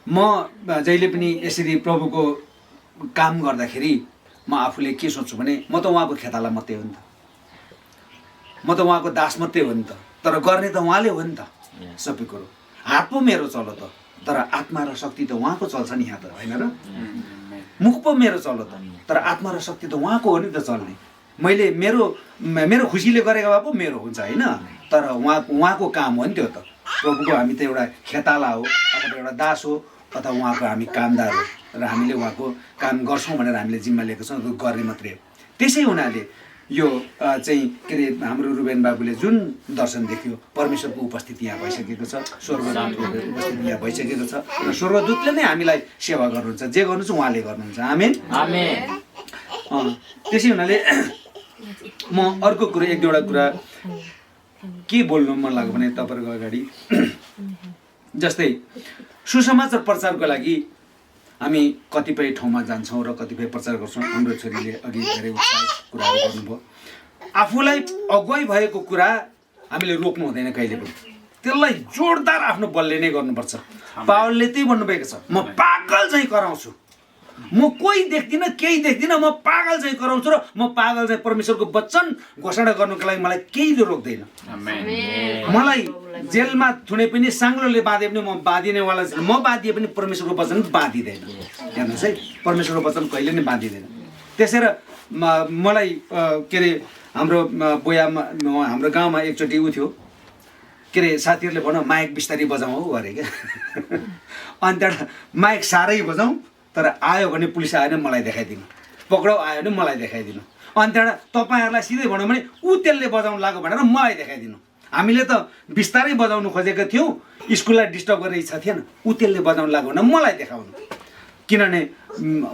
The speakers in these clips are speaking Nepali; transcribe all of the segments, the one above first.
म जहिले पनि यसरी प्रभुको काम गर्दाखेरि म आफूले के सोच्छु भने म त उहाँको खेताला मात्रै हो नि त, म त उहाँको दास मात्रै हो नि त, तर गर्ने त उहाँले हो नि त सबै कुरो। हात पो मेरो चलो त, तर आत्मा र शक्ति त उहाँको चल्छ नि यहाँ त, होइन र? मुख पो मेरो चलो त, तर आत्मा र शक्ति त उहाँको हो नि त चल्ने। मैले मेरो खुसीले गरेको भए पो मेरो हुन्छ, होइन? तर उहाँको काम हो नि त्यो त। प्रभुको हामी त एउटा खेताला हो अथवा एउटा दास हो अथवा उहाँको हामी कामदार हो र हामीले उहाँको काम गर्छौँ भनेर हामीले जिम्मा लिएको छौँ, गर्ने मात्रै हो। त्यसै हुनाले यो चाहिँ के अरे हाम्रो रुबेन बाबुले जुन दर्शन देख्यो, परमेश्वरको उपस्थिति यहाँ भइसकेको छ, स्वर्गदूतको उपस्थिति यहाँ भइसकेको छ र स्वर्गदूतले नै हामीलाई सेवा गर्नुहुन्छ, जे गर्नु छ उहाँले गर्नुहुन्छ। आमेन आमेन। त्यसै हुनाले म अर्को कुरो एक दुईवटा कुरा के बोल्नु मन लाग्यो भने तपाईँहरूको अगाडि, जस्तै सुसमाचार प्रचारको लागि हामी कतिपय ठाउँमा जान्छौँ र कतिपय प्रचार गर्छौँ। हाम्रो छोरीले अघि धेरै उत्साहित कुराहरू गर्नुभयो। आफूलाई अगुवाई भएको कुरा हामीले रोक्नु हुँदैन कहिले पनि, त्यसलाई जोरदार आफ्नो बलले नै गर्नुपर्छ। पावलले त्यही भन्नुभएको छ, म पागल चाहिँ कराउँछु, म कोही देख्दिनँ केही देख्दिनँ, म पागल चाहिँ कराउँछु र म पागल चाहिँ परमेश्वरको वचन घोषणा गर्नुको लागि मलाई केहीले रोक्दैन। मलाई जेलमा थुने पनि साङ्लोले बाँधे पनि म बाँधिनेवाला छैन, म बाँधिए पनि परमेश्वरको वचन बाँधिँदैन। हेर्नुहोस् है, परमेश्वरको वचन कहिले नै बाँधिँदैन। त्यसै र मलाई के अरे हाम्रो बोयामा हाम्रो गाउँमा एकचोटि उ थियो, के अरे साथीहरूले भनौँ माइक बिस्तारै बजाउँ हो अरे क्या। अनि त्यहाँबाट माइक साह्रै बजाउँ, तर आयो भने पुलिस आयो भने मलाई देखाइदिनु, पक्राउ आयो भने मलाई देखाइदिनु। अनि त्यहाँबाट तपाईँहरूलाई सिधै भनौँ भने ऊ त्यसले बजाउनु लाग्यो भनेर मलाई देखाइदिनु। हामीले त बिस्तारै बजाउनु खोजेको थियौँ, स्कुललाई डिस्टर्ब गर्ने इच्छा थिएन, ऊ त्यसले बजाउनु लाग्यो भने मलाई देखाउनु। किनभने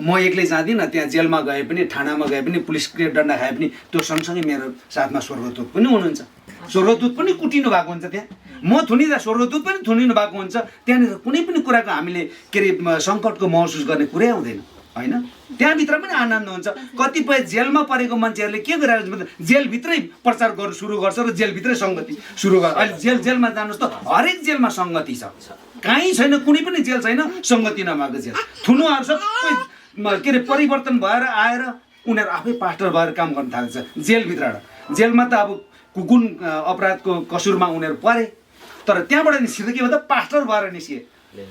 म एक्लै जाँदिनँ, त्यहाँ जेलमा गए पनि थानामा गए पनि पुलिसले डन्डा खाए पनि त्यो सँगसँगै मेरो साथमा स्वर्गदूत पनि हुनुहुन्छ, स्वर्गदूत पनि कुटिनु भएको हुन्छ, त्यहाँ म थुनिँदा स्वर्गदूत पनि थुनिनु भएको हुन्छ। त्यहाँनिर कुनै पनि कुराको हामीले के अरे सङ्कटको महसुस गर्ने कुरै आउँदैन, होइन? त्यहाँभित्र पनि आनन्द हुन्छ। कतिपय जेलमा परेको मान्छेहरूले के गरिरहेको हुन्छ, जेलभित्रै प्रचार गर्नु सुरु गर्छ र जेलभित्रै सङ्गति सुरु गर्छ। अहिले जेलमा जानुहोस् त, हरेक जेलमा सङ्गति छ, कहीँ छैन, कुनै पनि जेल छैन सङ्गति नभएको जेल। थुनुहरू सबै के अरे परिवर्तन भएर आएर उनीहरू आफै पास्टर भएर काम गर्न थाल्छ जेलभित्रबाट। जेलमा त अब कुन अपराधको कसुरमा उनीहरू परे, तर त्यहाँबाट निस्किँदा के भन्दा पास्टर भएर निस्किए।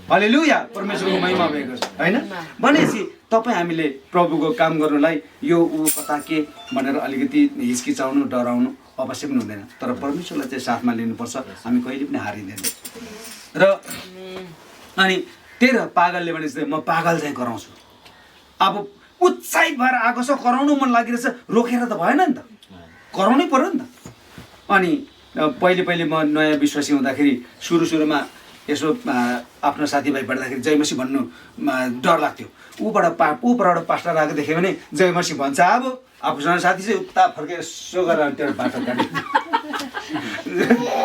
हालेलुया, परमेश्वरको महिमा भएको छ, होइन? भनेपछि तपाईँ हामीले प्रभुको काम गर्नुलाई यो कता के भनेर अलिकति हिचकिचाउनु डराउनु अवश्य पनि हुँदैन, तर परमेश्वरलाई चाहिँ साथमा लिनुपर्छ। हामी कहिले पनि हारिँदैन। र अनि त्यही र पागलले भनेपछि म पागल चाहिँ कराउँछु, अब उत्साहित भएर आएको छ, कराउनु मन लागिरहेछ, रोकेर त भएन नि त, कराउनै पर्यो नि त। अनि पहिले म नयाँ विश्वासी हुँदाखेरि सुरुमा यसो आफ्नो साथीभाइ भेट्दाखेरि जयमसी भन्नु डर लाग्थ्यो। ऊबाट पास्टर आएको देख्यो भने जयमसी भन्छ, अब आफूसँग साथी चाहिँ उता फर्केर यसो गरेर त्यो बाटो काट्यो,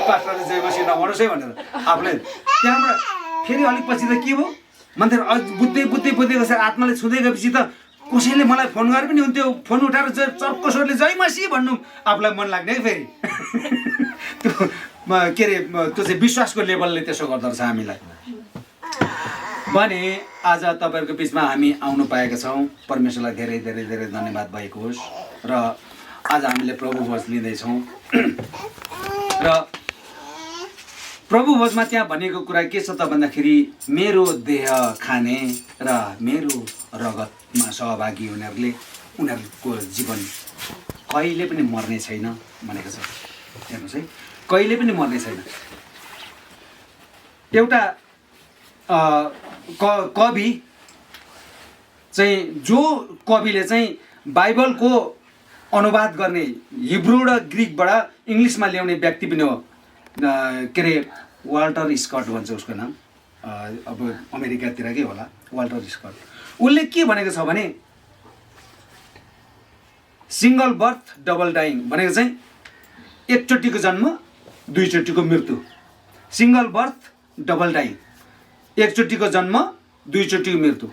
पास्टरले जयमसी नभनोस् है भनेर आफूले। त्यहाँबाट फेरि अलिक पछि त के भयो, मान्छेहरू बुझ्दै कसरी आत्माले छुँदै गएपछि त कसैले मलाई फोन गरे पनि हुन्थ्यो, फोन उठाएर चर्को स्वरले जयमसी भन्नु आफूलाई मन लाग्ने है फेरि। त्यो के अरे त्यो चाहिँ विश्वासको लेभलले त्यसो गर्दो रहेछ हामीलाई। भने आज तपाईँहरूको बिचमा हामी आउनु पाएका छौँ, परमेश्वरलाई धेरै धेरै धेरै धन्यवाद भएको होस्। र आज हामीले प्रभु भोज लिँदैछौँ र प्रभु भोजमा त्यहाँ भनेको कुरा के छ त भन्दाखेरि मेरो देह खाने र मेरो रगतमा सहभागी हुनेहरूले उनीहरूको जीवन कहिले पनि मर्ने छैन भनेको छ। हेर्नुहोस् है, कहिले पनि मर्ने छैन। एउटा कवि चाहिँ, जो कविले चाहिँ बाइबलको अनुवाद गर्ने हिब्रू र ग्रिकबाट इङ्ग्लिसमा ल्याउने व्यक्ति पनि हो, के अरे वाल्टर स्कट भन्छ उसको नाम, अब अमेरिकातिरकै होला, वाल्टर स्कट। उसले के भनेको छ भने सिङ्गल बर्थ डबल डाइङ भनेको चाहिँ एकचोटिको जन्म दुईचोटिको मृत्यु। सिङ्गल बर्थ डबल डाइङ, एकचोटिको जन्म दुईचोटिको मृत्यु।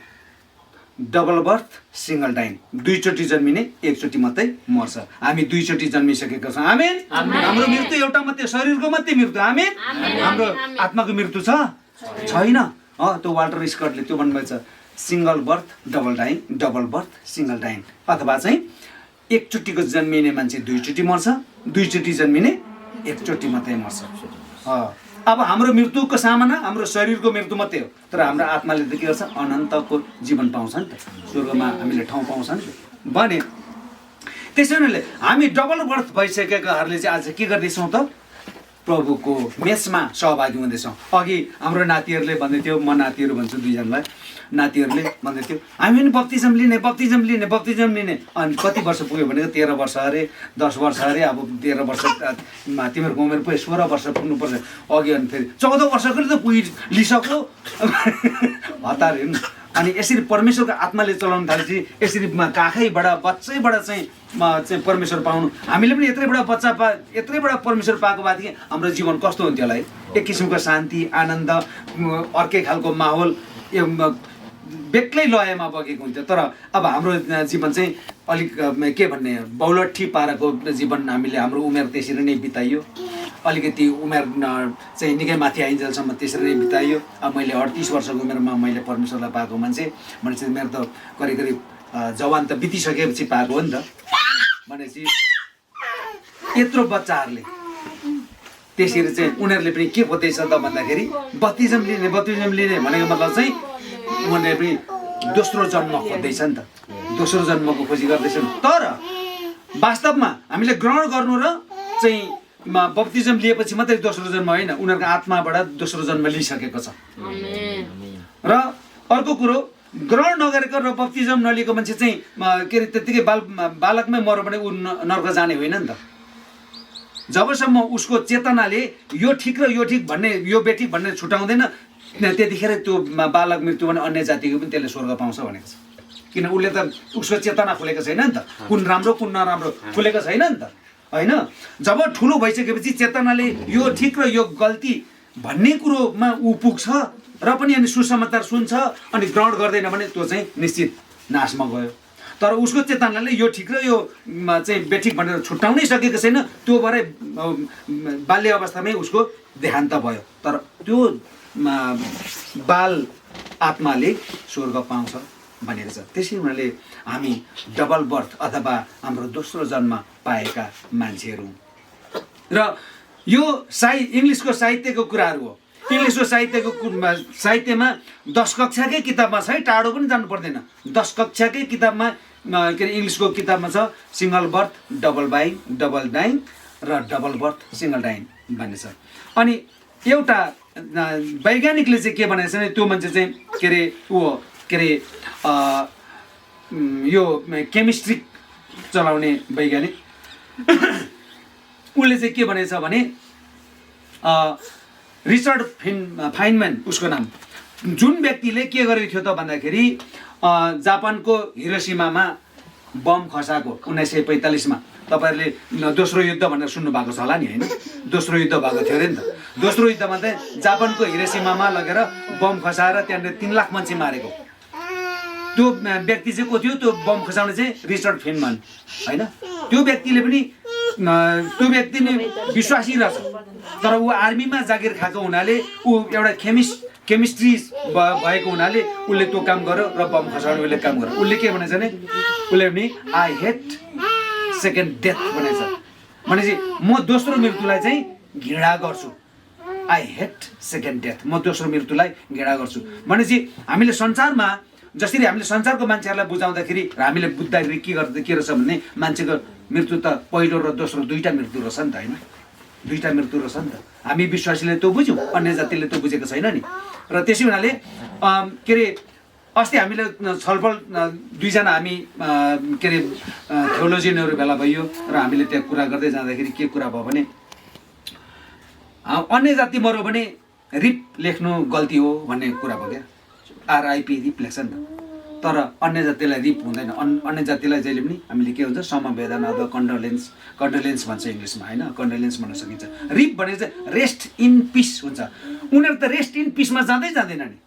डबल बर्थ सिङ्गल डाइङ, दुईचोटि जन्मिने एकचोटि मात्रै मर्छ। हामी दुईचोटि जन्मिसकेका छौँ। आमेन। हाम्रो मृत्यु एउटा मात्रै, शरीरको मात्रै मृत्यु। आमेन। हाम्रो आत्माको मृत्यु छैन। त्यो वाल्टर स्कटले त्यो भन्नुभएको छ single birth double dying, double birth single dying, अथवा चाहिँ एकचोटिको जन्मिने मान्छे दुईचोटि मर्छ, दुईचोटि जन्मिने एकचोटि मात्रै मर्छ। अब हाम्रो मृत्युको सामना हाम्रो शरीरको मृत्यु मात्रै हो, तर हाम्रो आत्माले त के गर्छ, अनन्तको जीवन पाउँछ नि त, स्वर्गमा हामीले ठाउँ पाउँछ नि त भने। त्यसै हुनाले हामी डबल बर्थ भइसकेकाहरूले चाहिँ आज के गर्दैछौँ त, प्रभुको मेचमा सहभागी हुँदैछौँ। अघि हाम्रो नातिहरूले भन्दै थियो, म नातिहरू भन्छु दुईजनालाई, नातिहरूले भन्दै थियो हामी पनि बप्तिजम लिने बप्तिजम लिने बप्तिजम लिने। अनि कति वर्ष पुग्यो भनेको 13 वर्ष अरे 10 वर्ष अरे, अब 13 वर्षमा तिमीहरूको उमेर पुग्यो 16 वर्ष पुग्नुपर्छ अघि, अनि फेरि 14 वर्षको त लिइसक्यो हतार हेर्नु। अनि यसरी परमेश्वरको आत्माले चलाउनु थालेपछि यसरी काखैबाट बच्चैबाट चाहिँ परमेश्वर पाउनु, हामीले पनि यत्रैबाट परमेश्वर पाएको भएदेखि हाम्रो जीवन कस्तो हुन्थ्यो होला है, एक किसिमको शान्ति आनन्द अर्कै खालको माहौल बेग्लै लयमा बगेको हुन्थ्यो। तर अब हाम्रो जीवन चाहिँ अलिक के भन्ने बौलठी पाराको जीवन हामीले, हाम्रो उमेर त्यसरी नै बिताइयो, अलिकति उमेर चाहिँ निकै माथि आइन्जेलसम्म त्यसरी नै बिताइयो। अब मैले 38 वर्षको उमेरमा मैले परमेश्वरलाई पाएको मान्छे भनेपछि मेरो त करिब करिब जवान त बितिसकेपछि पाएको हो नि त भनेपछि यत्रो बच्चाहरूले त्यसरी चाहिँ उनीहरूले पनि के खोज्दैछ त भन्दाखेरि बप्तिजम लिने भनेको मतलब चाहिँ उनीहरूले पनि दोस्रो जन्म खोज्दैछ नि त, दोस्रो जन्मको खोजी गर्दैछन्। तर वास्तवमा हामीले ग्रहण गर्नु र चाहिँ बप्तिजम लिएपछि मात्रै दोस्रो जन्म होइन, उनीहरूको आत्माबाट दोस्रो जन्म लिइसकेको छ। र अर्को कुरो, ग्रहण नगरेको र बप्तिजम नलिएको मान्छे चाहिँ के अरे त्यत्तिकै बालकमै मर्यो भने ऊ नर्क जाने होइन नि त। जबसम्म उसको चेतनाले यो ठिक र यो ठिक भन्ने, यो बेठिक भन्ने छुटाउँदैन, त्यतिखेर त्यो बालक मृत्यु भने अन्य जातिको पनि त्यसले स्वर्ग पाउँछ भनेको छ। किन उसले त उसको चेतना खुलेको छैन नि त, कुन राम्रो कुन नराम्रो खुलेको छैन नि त होइन। जब ठुलो भइसकेपछि चेतनाले यो ठिक र यो गल्ती भन्ने कुरोमा ऊ पुग्छ र पनि अनि सुसमाचार सुन्छ अनि ग्रहण गर्दैन भने त्यो चाहिँ निश्चित नाशमा गयो। तर उसको चेतनाले यो ठिक र यो चाहिँ बेठिक भनेर छुट्याउनै सकेको छैन, त्यो भएर बाल्य अवस्थामै उसको देहान्त भयो। तर त्यो बाल आत्माले स्वर्ग पाउँछ भनेको छ। त्यसै हुनाले हामी डबल बर्थ अथवा हाम्रो दोस्रो जन्म पाएका मान्छेहरू। र यो इङ्ग्लिसको साहित्यको कुराहरू हो। इङ्ग्लिसको साहित्यमा 10 कक्षाकै किताबमा छ है, टाढो पनि जानु पर्दैन। 10 कक्षाकै किताबमा के अरे इङ्ग्लिसको किताबमा छ सिङ्गल बर्थ डबल डाइङ र डबल बर्थ सिङ्गल डाइङ भन्ने छ। अनि एउटा वैज्ञानिकले चाहिँ के भनेको छ भने त्यो मान्छे चाहिँ के अरे यो केमिस्ट्री चलाउने वैज्ञानिक उसले चाहिँ के भनेको छ भने रिचर्ड फाइनम्यान उसको नाम, जुन व्यक्तिले के गरेको थियो त भन्दाखेरि जापानको हिरोसिमामा बम खसाएको 1945 तपाईँहरूले दोस्रो युद्ध भनेर सुन्नु भएको छ होला नि होइन, दोस्रो युद्ध भएको थियो अरे नि त। दोस्रो युद्धमा चाहिँ जापानको हिरोसिमामा लगेर बम खसाएर त्यहाँनिर 3 लाख मान्छे मारेको त्यो व्यक्ति चाहिँ को थियो, त्यो बम खसाउने चाहिँ रिचर्ड फेनमन होइन। त्यो व्यक्तिले पनि त्यो व्यक्ति नै विश्वासी रहेछ, तर ऊ आर्मीमा जागिर खाएको हुनाले ऊ एउटा केमिस्ट्री भएको हुनाले उसले त्यो काम गर्यो र बम खसाउने उसले काम गर्यो। उसले के भनेछ भने उसले पनि आई हेट सेकेन्ड डेथ भनेछ, भनेपछि म दोस्रो मृत्युलाई चाहिँ घृणा गर्छु। आई हेट सेकेन्ड डेथ, म दोस्रो मृत्युलाई घृणा गर्छु भनेपछि हामीले संसारमा जसरी हामीले संसारको मान्छेहरूलाई बुझाउँदाखेरि हामीले बुझ्दाखेरि के रहेछ भने मान्छेको मृत्यु त पहिलो र दोस्रो दुईवटा मृत्यु रहेछ नि त होइन, दुईवटा मृत्यु रहेछ नि त। हामी विश्वासीले त्यो बुझ्यौँ, अन्य जातिले त्यो बुझेको छैन नि। र त्यसै हुनाले के अरे अस्ति हामीले छलफल दुईजना हामी के अरे थियोलोजियनहरू भेला भइयो र हामीले त्यहाँ कुरा गर्दै जाँदाखेरि के कुरा भयो भने अन्य जाति मऱ्यो भने रिप लेख्नु गल्ती हो भन्ने कुरा भयो क्या, आरआइपी रिप लेख्छ नि त। तर अन्य जातिलाई रिप हुँदैन, अन्य जातिलाई जहिले पनि हामीले के हुन्छ समवेदना अथवा कन्डोलेन्स भन्छ इङ्ग्लिसमा होइन, कन्डोलेन्स भन्न सकिन्छ। रिप भनेको चाहिँ रेस्ट इन पिस हुन्छ। उनीहरू त रेस्ट इन पिसमा जाँदै जाँदैन नि,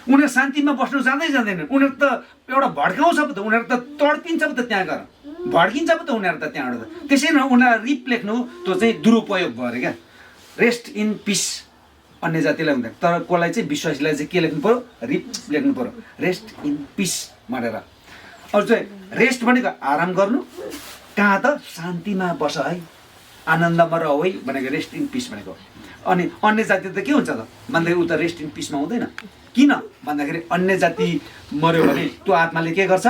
उनीहरू शान्तिमा बस्नु जाँदैन। उनीहरू त एउटा भड्काउँछ पो त, उनीहरू त तड्पिन्छ पो त त्यहाँ गएर, भड्किन्छ पो त उनीहरू त त्यहाँबाट। त्यसै उनीहरूलाई रिप लेख्नु त्यो चाहिँ दुरुपयोग भयो अरे क्या। रेस्ट इन पिस अन्य जातिलाई हुँदैन। तर कसलाई चाहिँ विश्वासीलाई चाहिँ के लेख्नु पर्यो? रिप लेख्नु पर्यो, रेस्ट इन पिस भनेर। अरू चाहिँ रेस्ट भनेको आराम गर्नु, कहाँ त? शान्तिमा बस है, आनन्दमा रह है भनेको रेस्ट इन पिस भनेको। अनि अन्य जाति त के हुन्छ त भन्दाखेरि ऊ त रेस्ट इन पिसमा हुँदैन। किन भन्दाखेरि अन्य जाति मर्यो भने त्यो आत्माले के गर्छ?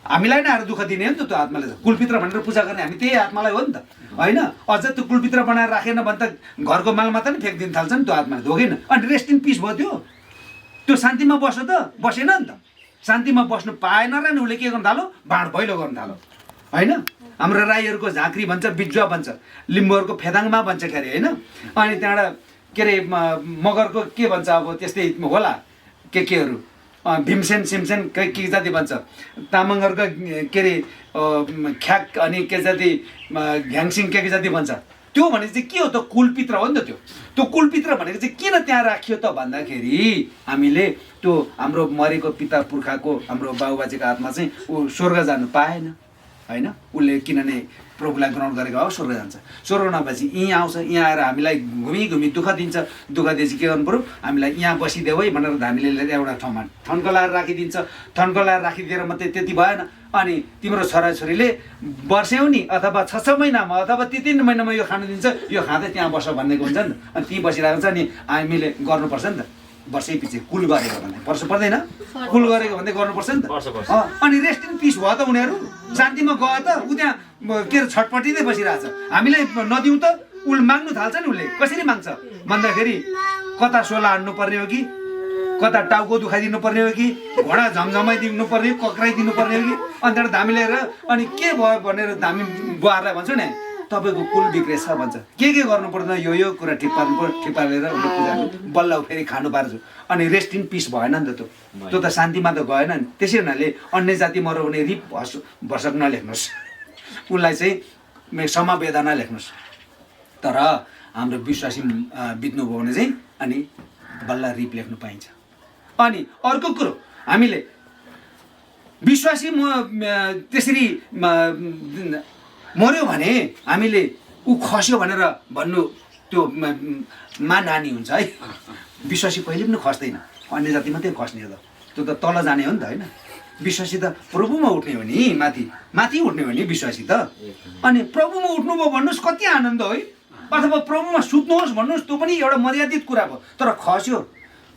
हामीलाई नै आएर दुःख दिने हो नि त त्यो आत्माले। कुलपित्र भनेर पूजा गर्ने हामी त्यही आत्मालाई हो नि त, होइन? अझ त्यो कुलपित्र बनाएर राखेन भने त घरको मालमाता नि फ्याँकिदिन थाल्छ नि त्यो आत्माले, हो किन? अनि रेस्ट इन पिस भयो त्यो शान्तिमा बस्यो त बसेन नि त। शान्तिमा बस्नु पाएन र नि उसले के गर्नु थाल्यो? बाँड भैलो गर्नु थाल्यो, होइन? हाम्रो राईहरूको झाँक्री भन्छ, बिजुवा भन्छ, लिम्बूहरूको फेदाङमा भन्छ के अरे, होइन? अनि त्यहाँबाट के अरे मगरको के भन्छ अब त्यस्तै होला केहरू, भीमसेन सिमसेन के जाति भन्छ, तामाङहरूको के अरे ख्याक, अनि के जाति घ्याङसिङ के जाति भन्छ। त्यो भनेको चाहिँ के हो त? कुलपित्र हो नि त। त्यो कुलपित्र भनेको चाहिँ किन त्यहाँ राखियो त भन्दाखेरि हामीले त्यो हाम्रो मरेको पिता पुर्खाको हाम्रो बाबुबाजेको आत्मा चाहिँ ऊ स्वर्ग जानु पाएन, होइन? उसले किनभने प्रभुलाई ग्रहण गरेको हो, स्वर्ग जान्छ। स्वर्ग नभएपछि यहाँ आउँछ, यहाँ आएर हामीलाई घुमी घुमी दुःख दिन्छ। दुःख दिएपछि के गर्नु पऱ्यो? हामीलाई यहाँ बसिदेऊ है भनेर हामीले एउटा ठाउँमा थन्कलाएर राखिदिन्छ। थन्कलाएर राखिदिएर मात्रै त्यति भएन, अनि तिम्रो छोराछोरीले वर्ष्यौ नि अथवा 6 महिनामा अथवा 3 महिनामा यो खानु दिन्छ, यो खाँदै त्यहाँ बस भन्नेको हुन्छ नि त। अनि ती बसिरहेको छ नि, हामीले गर्नुपर्छ नि त। वर्षै पछि कुल गरेको भन्दै पर्दैन? कुल गरेको भन्दै गर्नुपर्छ नि त। अनि रेस्ट इन पिस भयो त उनीहरू, शान्तिमा गयो त। ऊ त्यहाँ के अरे छटपटिँदै बसिरहेछ। हामीलाई नदिउँ त उसले माग्नु थाल्छ नि। उसले कसरी माग्छ भन्दाखेरि कता सोला हान्नु पर्ने हो कि, कता टाउको दुखाइदिनु पर्ने हो कि, घोडा झमझमाइदिनु पर्ने हो, कक्राइदिनु पर्ने हो कि। अनि त्यहाँबाट धामी लिएर अनि के भयो भनेर धामी बुहारलाई भन्छौँ नि, तपाईँको कुल बिग्रेछ भन्छ। के गर्नु पर्दैन, यो कुरा ठिक पार्नु पर्यो, ठिक पारेर उसले पूजा बल्ल फेरि खानु पार्छु। अनि रेस्ट इन पिस भएन नि त। त्यो त शान्तिमा त गएन नि। त्यसै हुनाले अन्य जाति मऱ्यो भने रिप भर्सक नलेख्नुहोस्, उसलाई चाहिँ समवेदना लेख्नुहोस्। तर हाम्रो विश्वासी बित्नुभयो भने चाहिँ अनि बल्ल रिप लेख्नु पाइन्छ। अनि अर्को कुरो, हामीले विश्वासी त्यसरी मर्यो भने हामीले ऊ खस्यो भनेर भन्नु त्यो नानी हुन्छ है। विश्वासी कहिले पनि खस्दैन, अन्य जाति मात्रै खस्ने हो त। त्यो त तल जाने हो नि त, होइन? विश्वासी त प्रभुमा उठ्ने हो नि, माथि उठ्ने हो नि विश्वासी त। अनि प्रभुमा उठ्नुभयो भन्नुहोस्, कति आनन्द है। अथवा प्रभुमा सुत्नुहोस् भन्नुहोस्, त्यो पनि एउटा मर्यादित कुरा भयो। तर खस्यो,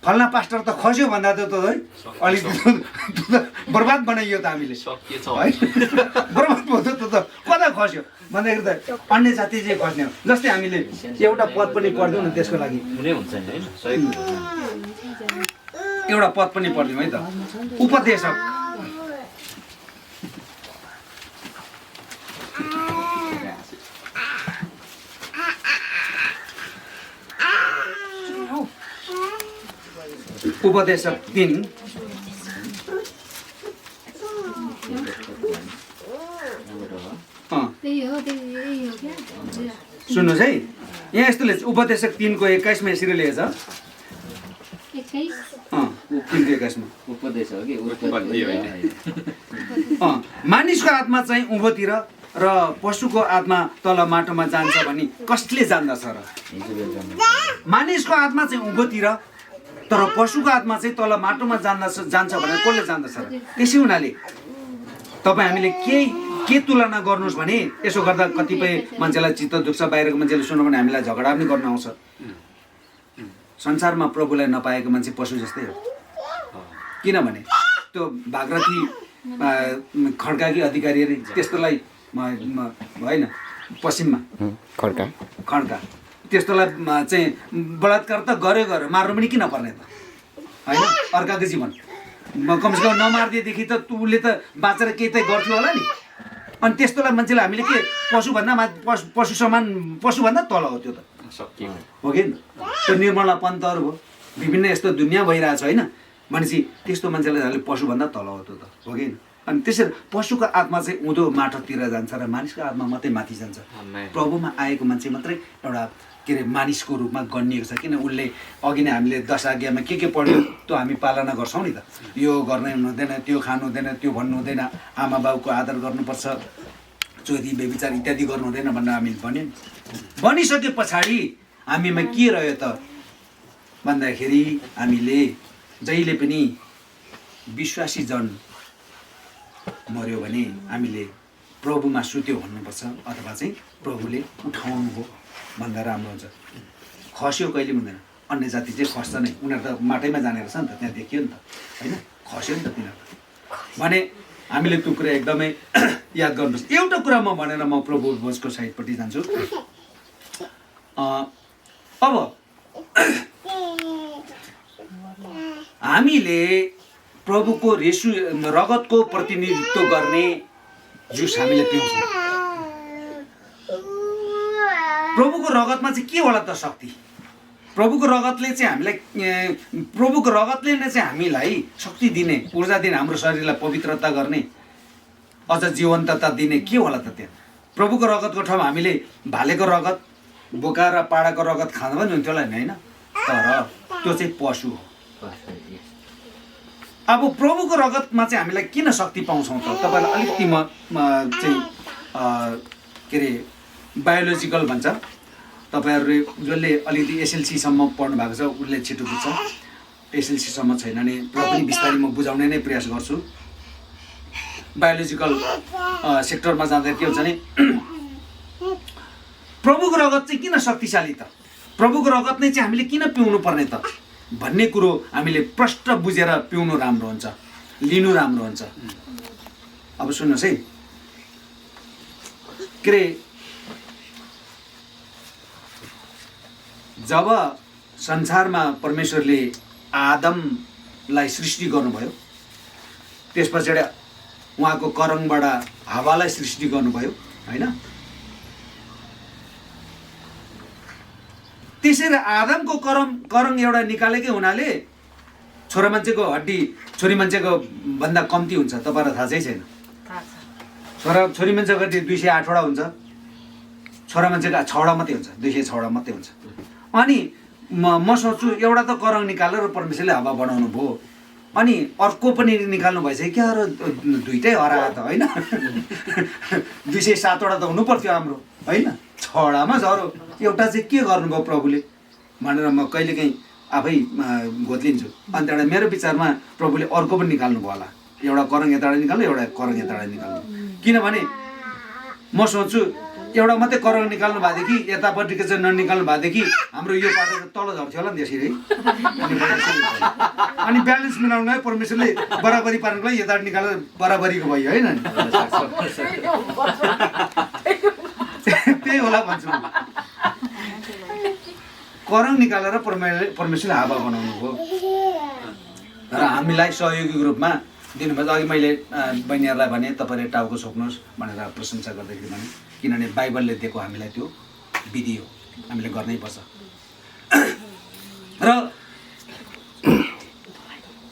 फल्ना पास्टर त खस्यो भन्दा त है अलिक बर्बाद बनाइयो त हामीले, है? बर्बाद भयो त कता खस्यो भन्दाखेरि त अन्य जाति चाहिँ खस्ने हो। जस्तै हामीले एउटा पद पनि पढ्दिउँ न, त्यसको लागि एउटा पद पनि पढ्दिउँ है त। उपदेशक उपदेशक 3 सुन्नुहोस् है, यहाँ यस्तो लेख्छ। उपदेशक 3 को 21 मा यसरी लेखेछ। 3:21 मा मानिसको आत्मा चाहिँ उँभोतिर र पशुको आत्मा तल माटोमा जान्छ भनी कसले जान्दछ र? मानिसको आत्मा चाहिँ उँभोतिर तर पशुको आत्मा चाहिँ तल माटोमा जान्छ भनेर कसले जान्दछ र? त्यसै हुनाले तपाईँ हामीले के तुलना गर्नुहोस् भने यसो गर्दा कतिपय मान्छेलाई चित्त दुख्छ, बाहिरको मान्छेले सुन्यो भने हामीलाई झगडा पनि गर्न आउँछ। संसारमा प्रभुलाई नपाएको मान्छे पशु जस्तै हो। किनभने त्यो भागरथी खड्काकी अधिकारी अरे त्यस्तोलाई होइन, पश्चिममा खड्का त्यस्तोलाई चाहिँ बलात्कार त गर्यो, मार्नु पनि किन पर्ने त, होइन? अर्काको जीवन कमसेकम नमारिदिएदेखि त उसले त बाँचेर केही त गर्थ्यो होला नि। अनि त्यस्तोलाई मान्छेले हामीले के पशुभन्दा तल हो त्यो त, हो कि? त्यो निर्मला पन्तहरू भयो, विभिन्न यस्तो दुनियाँ भइरहेछ, होइन? भनेपछि त्यस्तो मान्छेलाई हामीले पशुभन्दा तल हो त्यो त, हो कि? अनि त्यसरी पशुको आत्मा चाहिँ उँधो माटोतिर जान्छ र मानिसको आत्मा मात्रै माथि जान्छ। प्रभुमा आएको मान्छे मात्रै एउटा के अरे मानिसको रूपमा गनिएको छ। किन उसले अघि नै हामीले 10 आज्ञामा के पढ्यो त्यो हामी पालना गर्छौँ नि त। यो गर्न हुँदैन, त्यो खानु हुँदैन, त्यो भन्नु हुँदैन, आमा बाउको आदर गर्नुपर्छ, चोरी बेविचार इत्यादि गर्नु हुँदैन भनेर हामीले भन्यो। भनिसके पछाडि हामीमा के रह्यो त? भन्दाखेरि हामीले जहिले पनि विश्वासी जन मर्यो भने हामीले प्रभुमा सुत्यो भन्नुपर्छ, अथवा चाहिँ प्रभुले उठाउनु हो भन्दा राम्रो हुन्छ। खस्यो कहिले हुँदैन, अन्य जाति चाहिँ खस्छ नै, उनीहरू त माटैमा जाने रहेछ नि त, त्यहाँ देखियो नि त होइन, खस्यो नि त तिनीहरू भने हामीले त्यो कुरा एकदमै याद गर्नुपर्छ। एउटा कुरा म भनेर म प्रभु भोजको साइडपट्टि जान्छु। अब हामीले प्रभुको रगतको प्रतिनिधित्व गर्ने जुस हामीले पिउँछौँ। प्रभुको रगतमा चाहिँ के होला त शक्ति? प्रभुको रगतले चाहिँ हामीलाई प्रभुको रगतले नै चाहिँ हामीलाई शक्ति दिने, ऊर्जा दिने, हाम्रो शरीरलाई पवित्रता गर्ने, अझ जीवन्तता दिने के होला त त्यहाँ? प्रभुको रगतको ठाउँमा हामीले भालेको रगत, बोका र पाडाको रगत खाँदा पनि हुन्थ्यो होला नि होइन, तर त्यो चाहिँ पशु हो। अब प्रभुको रगतमा चाहिँ हामीलाई किन शक्ति पाउँछौँ त? तपाईँलाई अलिकति म चाहिँ के अरे बायोलोजिकल भन्छ, तपाईँहरूले जसले अलिकति एसएलसीसम्म पढ्नु भएको छ उसले छिटो बुझ्छ, एसएलसीसम्म छैन भने र पनि बिस्तारै म बुझाउने नै प्रयास गर्छु। बायोलोजिकल सेक्टरमा जाँदा के हुन्छ भने प्रभुको रगत चाहिँ किन शक्तिशाली त, प्रभुको रगत नै चाहिँ हामीले किन पिउनु पर्ने त भन्ने कुरो हामीले प्रष्ट बुझेर पिउनु राम्रो हुन्छ, लिनु राम्रो हुन्छ। अब सुन्नुहोस् है, के अरे जब संसारमा परमेश्वरले आदमलाई सृष्टि गर्नुभयो, त्यस पछाडि उहाँको करङबाट हावालाई सृष्टि गर्नुभयो होइन, त्यसरी आदमको करङ एउटा निकालेकै हुनाले छोरा मान्छेको हड्डी छोरी मान्छेको भन्दा कम्ती हुन्छ। तपाईँलाई थाहा चाहिँ छैन, छोरी मान्छेको हड्डी 208वटा हुन्छ, छोरा मान्छेको 6वटा मात्रै हुन्छ, 206वटा मात्रै हुन्छ। अनि म सोच्छु एउटा त करङ निकालेर परमेश्वरले हावा बनाउनु भयो, अनि अर्को पनि निकाल्नु भएछ क्या र दुइटै हरायो त होइन। 207वटा त हुनु पर्थ्यो हाम्रो होइन, 6वटामा झरो। एउटा चाहिँ के गर्नुभयो प्रभुले भनेर म कहिलेकाहीँ आफै घोत्लिन्छु। अन्त एउटा मेरो विचारमा प्रभुले अर्को पनि निकाल्नु भयो होला, एउटा करङ यताबाट निकाल्नु, एउटा करङ यताबाट निकाल्नु। किनभने म सोच्छु एउटा मात्रै करङ निकाल्नु भएदेखि यतापट्टिको चाहिँ ननिकाल्नु भएदेखि हाम्रो यो पाटो तल झर्थ्यो होला नि त्यसरी। अनि ब्यालेन्स मिलाउनुलाई परमेश्वरले बराबरी पार्नुको लागि यताबाट निकालेर बराबरीको भयो होइन, त्यही होला भन्छु। करङ निकालेर परमेश्वरले हावा बनाउनु हो र हामीलाई सहयोगी रूपमा दिनुभयो। अघि मैले बहिनीहरूलाई भने तपाईँले टाउको छोप्नुहोस् भनेर प्रशंसा गर्दाखेरि भने, किनभने बाइबलले दिएको हामीलाई त्यो विधि हो, हामीले गर्नै पर्छ। र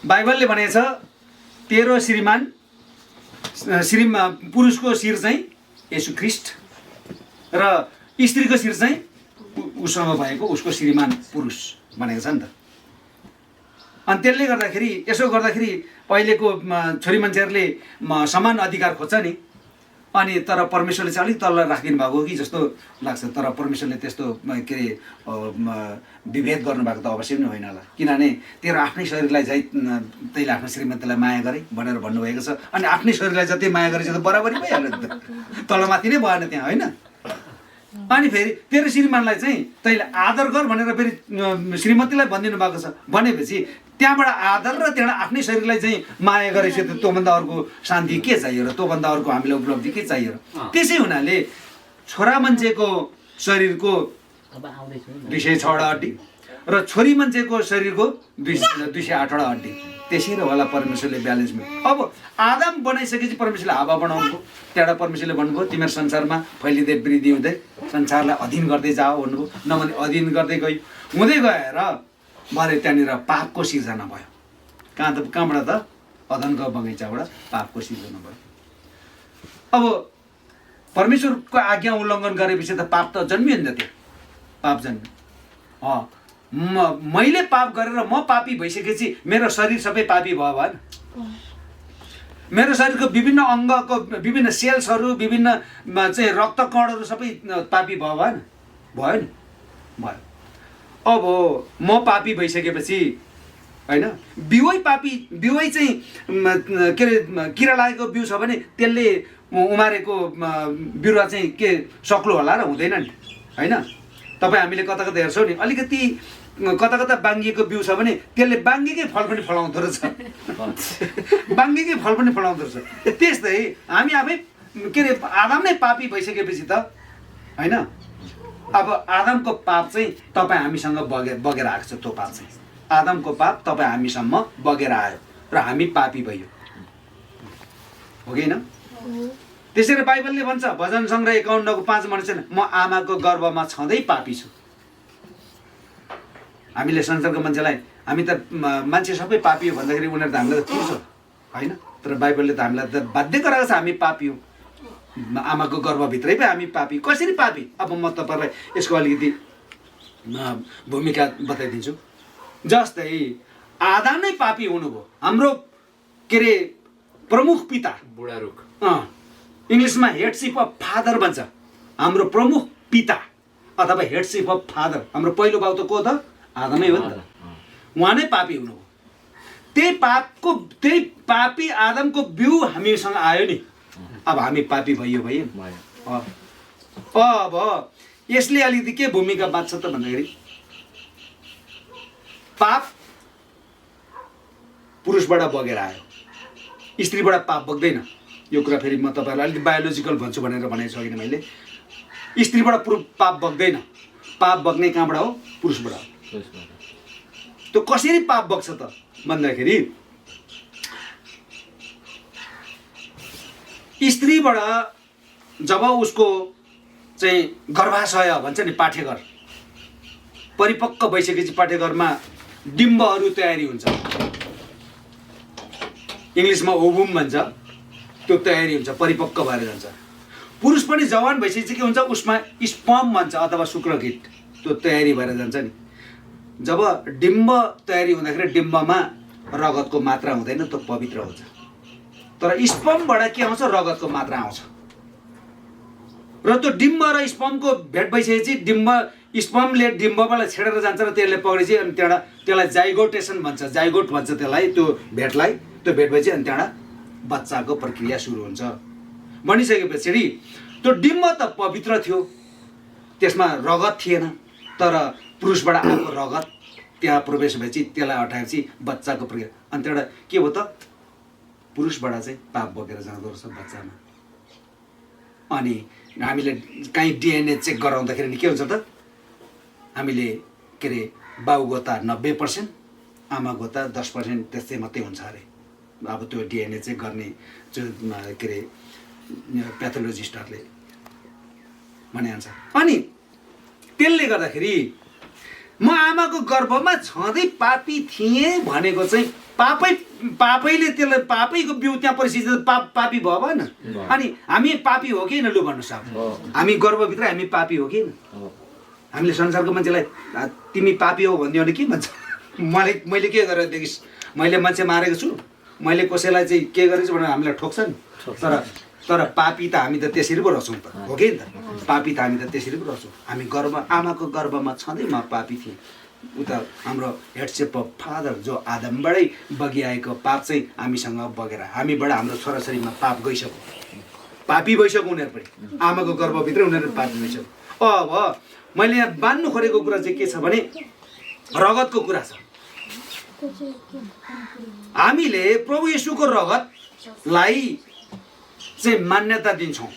बाइबलले भनेछ तेरो पुरुषको शिर चाहिँ येशू ख्रीष्ट र स्त्रीको शिर चाहिँ उसँग भएको उसको श्रीमान पुरुष भनेको छ नि त। अनि त्यसले गर्दाखेरि यसो गर्दाखेरि अहिलेको छोरी मान्छेहरूले समान अधिकार खोज्छ नि, अनि तर परमेश्वरले चाहिँ अलिक तल राखिदिनु भएको कि जस्तो लाग्छ। तर परमेश्वरले त्यस्तो के अरे विभेद गर्नुभएको त अवश्य पनि होइन होला, किनभने तेरो आफ्नै शरीरलाई चाहिँ तैँले आफ्नो श्रीमतीलाई माया गरे भनेर भन्नुभएको छ। अनि आफ्नै शरीरलाई जति माया गरेछ त बराबरी भइहाल्यो नि त, तलमाथि नै भएन त्यहाँ होइन। अनि फेरि तेरो श्रीमानलाई चाहिँ तैँले आदर गर भनेर फेरि श्रीमतीलाई भनिदिनु भएको छ भनेपछि त्यहाँबाट आदर र त्यहाँबाट आफ्नै शरीरलाई चाहिँ माया गरेपछि त त्योभन्दा अर्को शान्ति के चाहियो र, त्योभन्दा अर्को हामीलाई उपलब्धि के चाहियो र। त्यसै हुनाले छोरा मान्छेको शरीरको 206वटा हड्डी र छोरी मान्छेको शरीरको 208वटा हड्डी, त्यसरी होला परमेश्वरले ब्यालेन्स मिल्यो। अब आदम बनाइसकेपछि परमेश्वरले हावा बनाउनु भयो, त्यहाँबाट परमेश्वरले भन्नुभयो तिमीहरू संसारमा फैलिँदै वृद्धि हुँदै संसारलाई अधीन गर्दै जाओ भन्नुभयो। नभने अधीन गर्दै गयो, हुँदै गएर भरे त्यहाँनिर पापको सिर्जना भयो। कहाँबाट त? अदनको बगैँचाबाट पापको सिर्जना भयो। अब परमेश्वरको आज्ञा उल्लङ्घन गरेपछि त पाप त जन्मियो नि त, त्यो पाप जन्मियो। मैले पाप गरेर म पापी भइसकेपछि मेरो शरीर सबै पापी भयो भएन? मेरो शरीरको विभिन्न अङ्गको विभिन्न सेल्सहरू, विभिन्न चाहिँ रक्तकणहरू सबै पापी भयो भएन? भयो नि, भयो। अब म पापी भइसकेपछि होइन बिउै पापी बिउै चाहिँ के अरे किरा लागेको बिउ छ भने त्यसले उमारेको बिरुवा चाहिँ के सक्लो होला र हुँदैन नि होइन। तपाईँ हामीले कता कता हेर्छौँ नि अलिकति कता कता बाङ्गिएको बिउ छ भने त्यसले बाङ्गेकै फल पनि फलाउँदो रहेछ बाङ्गेकै फल पनि फलाउँदो रहेछ। त्यस्तै हामी आफै के अरे आदम नै पापी भइसकेपछि त होइन अब आदमको पाप चाहिँ तपाईँ हामीसँग बगेर आएको छ। त्यो पाप चाहिँ आदमको पाप तपाईँ हामीसम्म बगेर आयो र हामी पापी भइयो हो कि होइन। त्यसैले बाइबलले भन्छ भजन सङ्ग्रह 51 5 भन्छ म आमाको गर्भमा छँदै पापी छु। हामीले संसारको मान्छेलाई हामी त मान्छे सबै पापी हो भन्दाखेरि उनीहरू त हामीलाई त पुर्छ होइन। तर बाइबलले त हामीलाई त बाध्य गराएको छ हामी पापी हो। आमाको गर्भभित्रै पो हामी पापी। कसरी पापी अब म तपाईँलाई यसको अलिकति भूमिका बताइदिन्छु। जस्तै आदम नै पापी हुनुभयो। हाम्रो के अरे प्रमुख पिता बुढा रुख इङ्ग्लिसमा हेडसिप अफ फादर भन्छ। हाम्रो प्रमुख पिता अथवा हेडसिप अफ फादर हाम्रो पहिलो बाउ त को त आदमै हो नि त। उहाँ नै पापी हुनुभयो। त्यही पापी आदमको बिउ हामीसँग आयो नि। अब हामी पापी भइयो अब यसले अलिकति के भूमिका बाँच्छ त भन्दाखेरि पाप पुरुषबाट बगेर आयो स्त्रीबाट पाप बग्दैन। यो कुरा फेरि म तपाईँहरूलाई अलिकति बायोलोजिकल भन्छु भनेर भनेको छु किन मैले स्त्रीबाट पाप बग्दैन। पाप बग्ने कहाँबाट हो पुरुषबाट हो। त्यो कसरी पाप बग्छ त भन्दाखेरि स्त्रीबाट जब उसको चाहिँ गर्भाशय भन्छ नि पाठेघर परिपक्व भइसकेपछि पाठेघरमा डिम्बहरू तयारी हुन्छ। इङ्ग्लिसमा ओभुम भन्छ। त्यो तयारी हुन्छ परिपक्व भएर जान्छ। पुरुष पनि जवान भइसकेपछि के हुन्छ उसमा स्पर्म भन्छ अथवा शुक्रकीट त्यो तयारी भएर जान्छ नि। जब डिम्ब तयारी हुँदाखेरि डिम्बमा रगतको मात्रा हुँदैन त्यो पवित्र हुन्छ। तर स्पर्मबाट के आउँछ रगतको मात्रा आउँछ र त्यो डिम्ब र स्पर्मको भेट भइसकेपछि स्पर्मले डिम्बबाट छेडेर जान्छ र त्यसले पक्रेपछि अनि त्यहाँबाट त्यसलाई जाइगोटेसन भन्छ। जाइगोट भन्छ त्यसलाई त्यो भेटलाई। त्यो भेट भएपछि अनि त्यहाँबाट बच्चाको प्रक्रिया सुरु हुन्छ। बनिसकेपछि त्यो डिम्ब त पवित्र थियो त्यसमा रगत थिएन। तर पुरुषबाट आएको रगत त्यहाँ प्रवेश भएपछि त्यसलाई हटाएपछि बच्चाको प्रक्रिया अनि त्यहाँबाट के हो त पुरुषबाट चाहिँ पाप बगेर जाँदो रहेछ बच्चामा। अनि हामीले काहीँ डिएनए चेक गराउँदाखेरि नि के हुन्छ त हामीले के अरे बाउको त 90% आमाको त 10% त्यस्तै मात्रै हुन्छ अरे। अब त्यो डिएनए चेक गर्ने जो के अरे प्याथोलोजिस्टहरूले भनिहाल्छ। अनि त्यसले गर्दाखेरि म आमाको गर्भमा छँदै पापी थिएँ भनेको चाहिँ पापैले त्यसलाई पापैको बिउ त्यहाँ परिस्थिति पापी भयो भएन। अनि हामी पापी हो कि लु भन्नुहोस् अब हामी गर्भभित्र हामी पापी हो कि हामीले संसारको मान्छेलाई तिमी पापी हो भनिदियो भने के भन्छ मैले के गरेर देखिस् मैले मान्छे मारेको छु मैले कसैलाई चाहिँ के गरेको छु भनेर हामीलाई ठोक्छ नि। तर पापी त हामी त त्यसरी पो रहछौँ त हो कि त। पापी त हामी त त्यसरी पो रहछौँ। हामी आमाको गर्भमा छँदै म पापी थिएँ। उता हाम्रो हेडसेप अफ फादर जो आदमबाटै बगिआएको पाप चाहिँ हामीसँग बगेर हामीबाट हाम्रो छोराछोरीमा पाप गइसक्यो। पापी भइसक्यो उनीहरू पनि आमाको गर्भभित्रै उनीहरू पापी भइसक्यो। अब मैले यहाँ बान्नु खोजेको कुरा चाहिँ के छ भने रगतको कुरा छ। हामीले प्रभु येशूको रगतलाई चाहिँ मान्यता दिन्छौँ।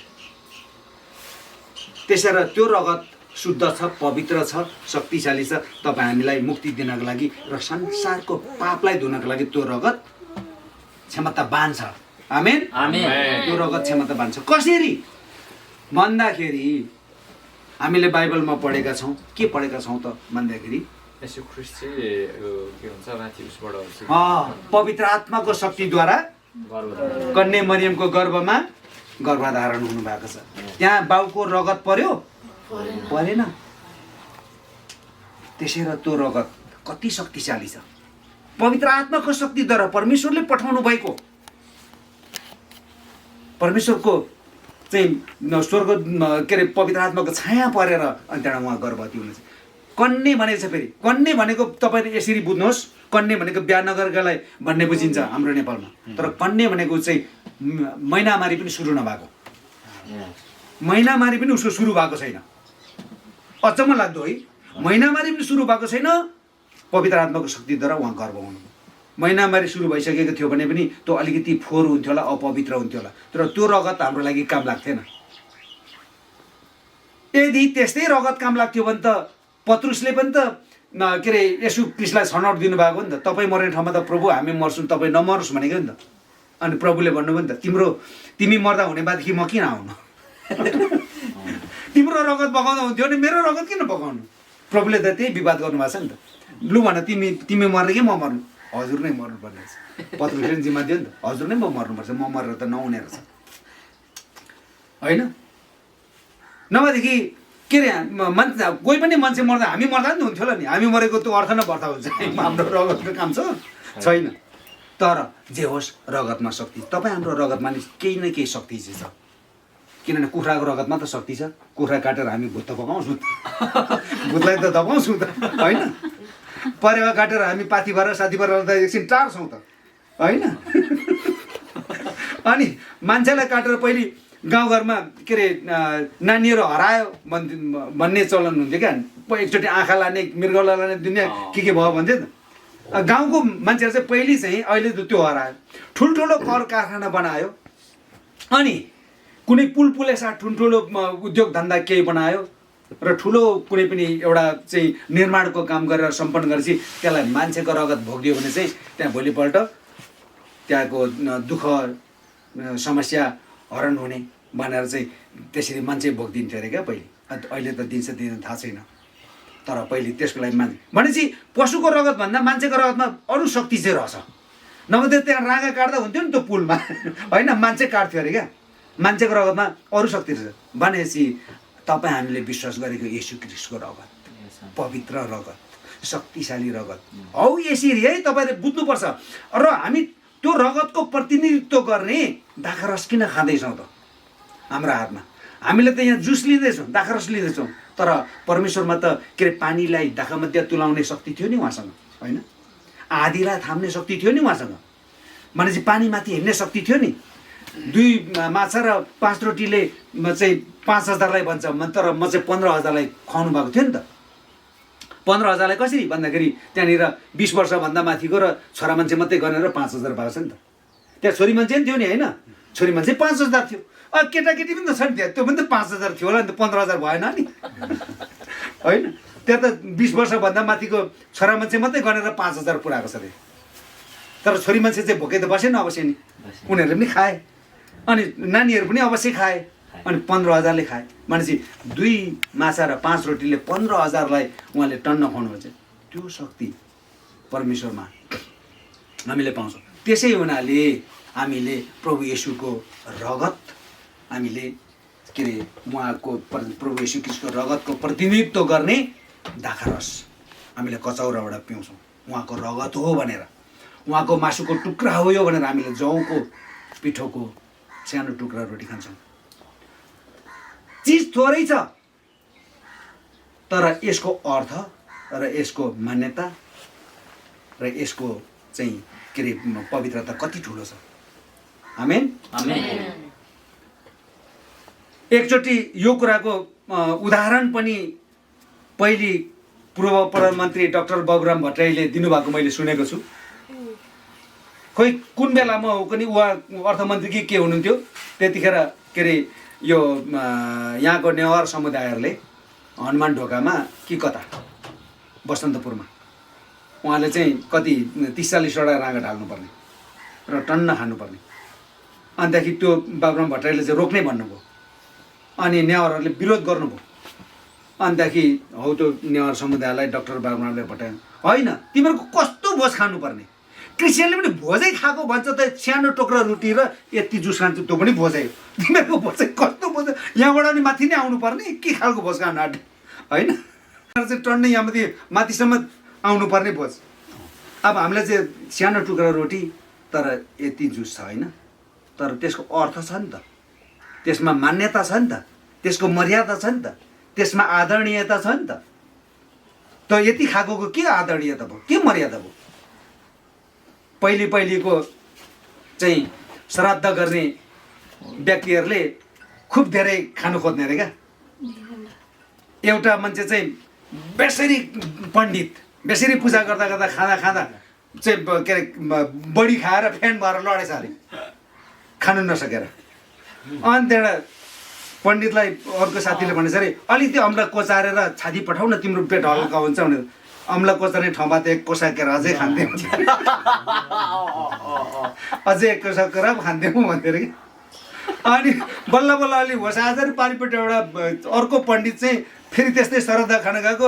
त्यसैले त्यो रगत शुद्ध छ पवित्र छ शक्तिशाली छ तपाईँ हामीलाई मुक्ति दिनको लागि र संसारको पापलाई धुनको लागि त्यो रगत क्षमतावान छ। आमेन त्यो रगत क्षमतावान छ। कसरी भन्दाखेरि हामीले बाइबलमा पढेका छौँ। के पढेका छौँ त भन्दाखेरि यसो ख्रीष्ट चाहिँ के भन्छ माथिबाट पवित्र आत्माको शक्तिद्वारा कन्या मरियमको गर्भमा गर्भधारण हुनु भएको छ। त्यहाँ बाउको रगत पर्यो परेन। त्यसैले त्यो रगत कति शक्तिशाली छ। पवित्र आत्माको शक्तिद्वारा परमेश्वरले पठाउनु भएको परमेश्वरको चाहिँ स्वर्ग के अरे पवित्र आत्माको छाया परेर अनि त्यहाँबाट उहाँ गर्भवती हुनुहुन्छ। कन्ने भनेको छ फेरि कन्ने भनेको तपाईँले यसरी बुझ्नुहोस् कन्ने भनेको बिहा नगरेकालाई भन्ने बुझिन्छ हाम्रो नेपालमा तर कन्ने भनेको चाहिँ महिनामारी पनि सुरु नभएको महिनामारी पनि उसको सुरु भएको छैन अचम्म लाग्दो है महिनामारी पनि सुरु भएको छैन पवित्र आत्माको शक्तिद्वारा उहाँ गर्भ हुनुभयो महिनामारी सुरु भइसकेको थियो भने पनि त्यो अलिकति फोहोर हुन्थ्यो होला अपवित्र हुन्थ्यो होला तर त्यो रगत हाम्रो लागि काम लाग्थेन यदि त्यस्तै रगत काम लाग्थ्यो भने त पत्रुसले पनि त के अरे यसु क्रिस्टलाई छनौट दिनुभएको नि त तपाईँ मर्ने ठाउँमा त प्रभु हामी मर्छौँ तपाईँ नमर्नुहोस् भनेको नि त अनि प्रभुले भन्नुभयो नि त तिमी मर्दा हुने बादेखि म किन आउनु तिम्रो रगत बगाउँदा हुन्थ्यो भने मेरो रगत किन बगाउनु प्रभुले त त्यही विवाद गर्नुभएको छ नि त लु भन तिमी मर्ने कि म मर्नु हजुर नै मर्नुपर्ने रहेछ पत्रुसले पनि जिम्मा दियो नि त हजुर नै म मर्नुपर्छ म मरेर त नहुने रहेछ होइन नभएदेखि के अरे कोही पनि मान्छे मर्दा हामी मर्दा नि हुन्थ्यो होला नि हामी मरेको त्यो अर्थ न बर्ता हुन्छ हाम्रो रगतको काम छैन तर जे होस् रगतमा शक्ति तपाईँ हाम्रो रगतमा नि केही न केही शक्ति चाहिँ छ किनभने कुखुराको रगतमा त शक्ति छ कुखुरा काटेर हामी भुत त पकाउँछौँ भुतलाई त दबाउँछौँ त होइन परेवा काटेर हामी पाथी भएर साथी भएर त एकछिन टार्छौँ त होइन अनि मान्छेलाई काटेर पहिले गाउँघरमा के अरे नानीहरू हरायो भन्ने चलन हुन्थ्यो क्या एकचोटि आँखा लाने मृगौला लाने दुनियाँ के भयो भन्थ्यो नि गाउँको मान्छेहरू चाहिँ पहिले चाहिँ अहिले त त्यो हरायो ठुल्ठुलो कर कारखाना बनायो अनि कुनै पुलपुले साथ ठुल्ठुलो उद्योग धन्दा केही बनायो र ठुलो कुनै पनि एउटा चाहिँ निर्माणको काम गरेर सम्पन्न गरेपछि त्यसलाई मान्छेको रगत भोगिदियो भने चाहिँ त्यहाँ भोलिपल्ट त्यहाँको दुःख समस्या हरण हुने भनेर चाहिँ त्यसरी मान्छे भोगिदिन्थ्यो अरे क्या पहिले अहिले त दिन्छ दिन थाहा छैन तर पहिले त्यसको लागि मान्छे भनेपछि पशुको रगत भन्दा मान्छेको रगतमा अरू शक्ति चाहिँ रहेछ नभए त्यहाँ रागा काट्दा हुन्थ्यो नि त्यो पुलमा होइन मान्छे काट्थ्यो अरे क्या मान्छेको रगतमा अरू शक्ति रहेछ भनेपछि तपाईँ हामीले विश्वास गरेको येशू ख्रीष्टको रगत पवित्र रगत शक्तिशाली रगत हौ यसरी है तपाईँले बुझ्नुपर्छ र हामी त्यो रगतको प्रतिनिधित्व गर्ने दाखा रस किन खाँदैछौँ त हाम्रो हातमा हामीले त यहाँ जुस लिँदैछौँ दाखा रस लिँदैछौँ तर परमेश्वरमा त के अरे पानीलाई दाखामध्ये तुलाउने शक्ति थियो नि उहाँसँग होइन आधीलाई थाम्ने शक्ति थियो नि उहाँसँग भनेपछि पानीमाथि हिँड्ने शक्ति थियो नि 2 माछा र 5 रोटीले चाहिँ 5,000लाई भन्छ तर म चाहिँ 15,000लाई खुवाउनु भएको थियो नि त 15,000लाई कसरी भन्दाखेरि त्यहाँनिर 20 वर्षभन्दा माथिको र छोरा मान्छे मात्रै गरेर 5,000 भएको छ नि त त्यहाँ छोरी मान्छे पनि थियो नि होइन छोरी मान्छे 5,000 थियो केटाकेटी पनि त छ नि त्यहाँ त्यो पनि त 5,000 थियो होला नि त 15,000 भएन नि होइन त्यहाँ त 20 वर्षभन्दा माथिको छोरा मान्छे मात्रै गरेर 5,000 पुऱ्याएको छ अरे तर छोरी मान्छे चाहिँ भोकै त बसेन अवश्य नि उनीहरूले पनि खाए अनि नानीहरू पनि अवश्य खाए अनि 15,000ले खाए भनेपछि 2 माछा र 5 रोटीले 15,000लाई उहाँले टन्न खुवाउनुहुन्छ त्यो शक्ति परमेश्वरमा हामीले पाउँछौँ त्यसै हुनाले हामीले प्रभु येशूको रगत हामीले के अरे उहाँको प्रभु येशू ख्रीष्टको रगतको प्रतिनिधित्व गर्ने दाखा रस हामीले कचौराबाट पिउँछौँ उहाँको रगत हो भनेर उहाँको मासुको टुक्रा हो यो भनेर हामीले जौको पिठोको सानो टुक्रा रोटी खान्छौँ चिज थोरै छ तर यसको अर्थ र यसको मान्यता र यसको चाहिँ के अरे पवित्रता कति ठुलो छ आमेन एकचोटि यो कुराको उदाहरण पनि पहिले पूर्व प्रधानमन्त्री डाक्टर बाबुराम भट्टराईले दिनुभएको मैले सुनेको छु खोइ कुन बेलामा हो पनि उहाँ अर्थमन्त्री के हुनुहुन्थ्यो त्यतिखेर के अरे यो यहाँको नेवार समुदायहरूले हनुमान ढोकामा कि कता बसन्तपुरमा उहाँले चाहिँ कति 30-40वटा राँगा ढाल्नुपर्ने र टन्न खानुपर्ने अन्तखेरि त्यो बाबुराम भट्टराईले चाहिँ रोक्नै भन्नुभयो अनि नेवारहरूले विरोध गर्नुभयो अन्तखेरि हौ त्यो नेवार समुदायलाई डाक्टर बाबुरामले भट्टराई होइन तिमीहरूको कस्तो भोज खानुपर्ने क्रिस्चियनले पनि भोजै खाएको भन्छ त सानो टोक्रा रोटी र यति जुस खान्छ त्यो पनि भोजै हो तिमीहरूको भोज चाहिँ कस्तो भोज यहाँबाट नि माथि नै आउनुपर्ने के खालको भोज खानु आँट होइन चाहिँ टन्नै यहाँ माथिसम्म आउनुपर्ने भोज अब हामीलाई चाहिँ सानो टुक्रा रोटी तर यति जुस छ होइन तर त्यसको अर्थ छ नि त त्यसमा मान्यता छ नि त त्यसको मर्यादा छ नि त त्यसमा आदरणीयता छ नि त त यति खाएको के आदरणीयता भयो, के मर्यादा भयो? पहिलेको चाहिँ श्राद्ध गर्ने व्यक्तिहरूले खुब धेरै खानु खोज्ने अरे क्या। एउटा मान्छे चाहिँ बेसरी पण्डित, बेसरी पूजा गर्दा गर्दा खाँदा चाहिँ के अरे बढी खाएर फ्यान भएर लडेछ अरे खानु नसकेर। अनि त्यहाँबाट पण्डितलाई अर्को साथीले भनेछ अरे अलिक त्यो अम्ला कोचारेर छाती पठाउ न, तिम्रो पेट हल्का हुन्छ भने अम्ला कोचार्ने ठाउँमा त एक कोसाकेर अझै खान्थ्यौँ, अझै एक कोसाकेर खान्थ्यौँ भन्थ्यो अरे कि। अनि बल्ल बल्ल अलि होसाएर पारिपट्टि एउटा अर्को पण्डित चाहिँ फेरि त्यस्तै श्रद्धा खान गएको,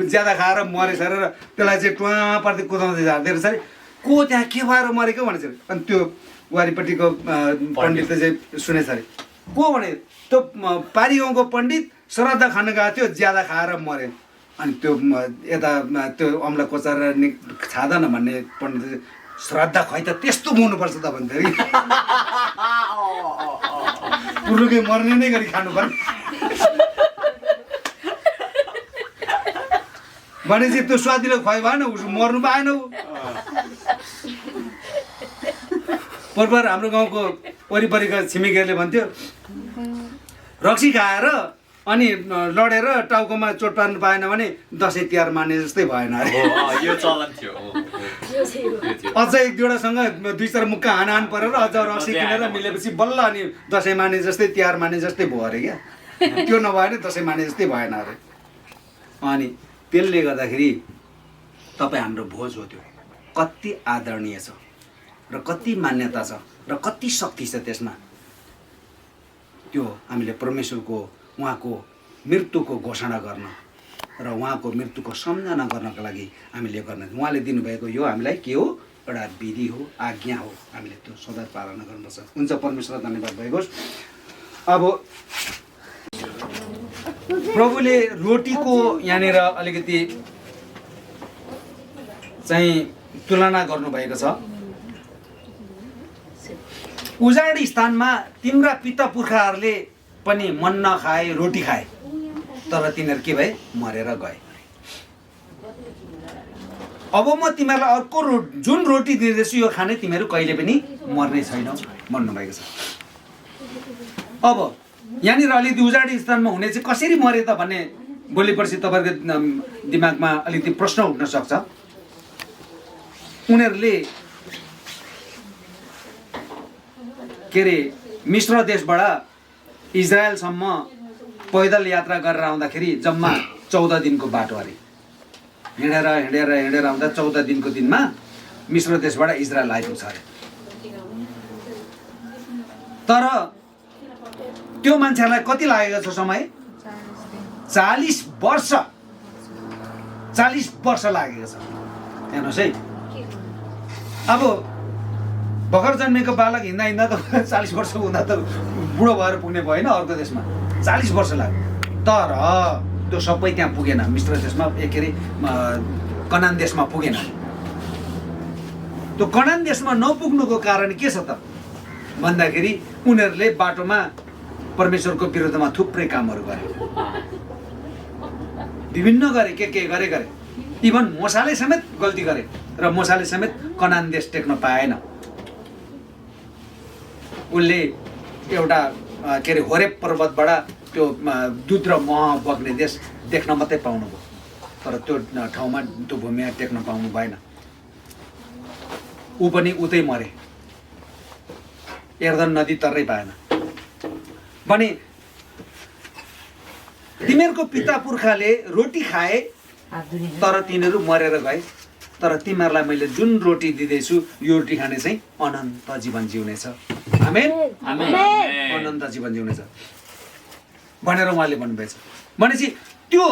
ज्यादा खाएर मरेछ अरे र त्यसलाई चाहिँ टुवा पर्दै कुदाउँदै झार्दै रहेछ अरे। को त्यहाँ के भएर मरेको भनेछ अरे। अनि त्यो वारिपट्टिको पण्डितले चाहिँ सुनेछ अरे। को भने त्यो पारी गाउँको पण्डित श्रद्धा खान गएको थियो, ज्यादा खाएर मऱ्यो। अनि त्यो यता त्यो अम्ला कोचारेर खाँदैन भन्ने पण्डितले श्रद्धा खुवाइ त त्यस्तो हुनुपर्छ त भन्थ्यो अरे। पुरुकै मर्ने नै गरी खानु पर्ने भनेपछि त्यो स्वादिलो खुवाइ भएन, उसको मर्नु पाएन। पोहोर हाम्रो गाउँको वरिपरिका छिमेकीहरूले भन्थ्यो रक्सी खाएर अनि लडेर टाउकोमा चोट पार्नु पाएन भने दसैँ तिहार माने जस्तै भएन अरे। यो चलन थियो। अझ एक दुईवटासँग दुई चार मुक्का हान परेर अझ रक्सी किनेर मिलेपछि बल्ल अनि दसैँ माने जस्तै तिहार माने जस्तै भयो अरे क्या। त्यो नभए नि दसैँ माने जस्तै भएन अरे। अनि त्यसले गर्दाखेरि तपाईँ हाम्रो भोज हो, त्यो कति आदरणीय छ र कति मान्यता छ र कति शक्ति छ त्यसमा। त्यो हामीले परमेश्वरको उहाँको मृत्युको घोषणा गर्न र उहाँको मृत्युको सम्झना गर्नको लागि हामीले गर्न, उहाँले दिनुभएको यो हामीलाई के हो, एउटा विधि हो, आज्ञा हो, हामीले त्यो सदा पालना गर्नुपर्छ। हुन्छ, परमेश्वर धन्यवाद भएको होस्। अब प्रभुले रोटीको यहाँनिर अलिकति चाहिँ तुलना गर्नुभएको छ। उजाड स्थानमा तिम्रा पिता पुर्खाहरूले पनि मन नखाए, रोटी खाए, तर तिनीहरू के भए, मरेर गए। अब म तिमीहरूलाई अर्को जुन रोटी दिँदैछु यो खाने तिमीहरू कहिले पनि मर्ने छैनौ भन्नुभएको छ। अब यहाँनिर अलिकति उजाड स्थानमा हुने चाहिँ कसरी मरे त भन्ने भोलि पर्सि तपाईँहरूको दिमागमा अलिकति प्रश्न उठ्न सक्छ। उनीहरूले के अरे मिश्र देशबाट इजरायलसम्म पैदल यात्रा गरेर आउँदाखेरि जम्मा 14 दिनको बाटो अरे। हिँडेर आउँदा 14 दिनको दिनमा मिश्र देशबाट इजरायल आइपुग्छ अरे। तर त्यो मान्छेहरूलाई कति लागेको छ समय? 40 वर्ष लागेको छ। हेर्नुहोस् है, अब भर्खर जन्मेको बालक हिँड्दा त 40 वर्ष हुँदा त बुढो भएर पुग्ने भएन अर्को देशमा। 40 वर्ष लाग्यो। तर त्यो सबै त्यहाँ पुगेन, मिश्र देशमा के अरे कनान देशमा पुगेन। त्यो कनान देशमा नपुग्नुको कारण के छ त भन्दाखेरि उनीहरूले बाटोमा परमेश्वरको विरुद्धमा थुप्रै कामहरू गरे, विभिन्न गरे, के गरे। इभन मोसाले समेत गल्ती गरे र मोसाले समेत कनान देश टेक्न पाएन। उसले एउटा के अरे होरेब पर्वतबाट त्यो दुध र मह बग्ने देश देख्न मात्रै पाउनुभयो, तर त्यो ठाउँमा त्यो भूमिमा टेक्न पाउनु भएन। ऊ पनि उतै मरे, यर्दन नदी तर्रै पाएन। भने तिमीहरूको पिता पुर्खाले रोटी खाए तर तिनीहरू मरेर गए, तर तिमीहरूलाई मैले जुन रोटी दिँदैछु यो रोटी खाने चाहिँ अनन्त जीवन जिउनेछ। आमेन, अनन्त जीवन जिउनेछ भनेर उहाँले भन्नुभएछ। भनेपछि त्यो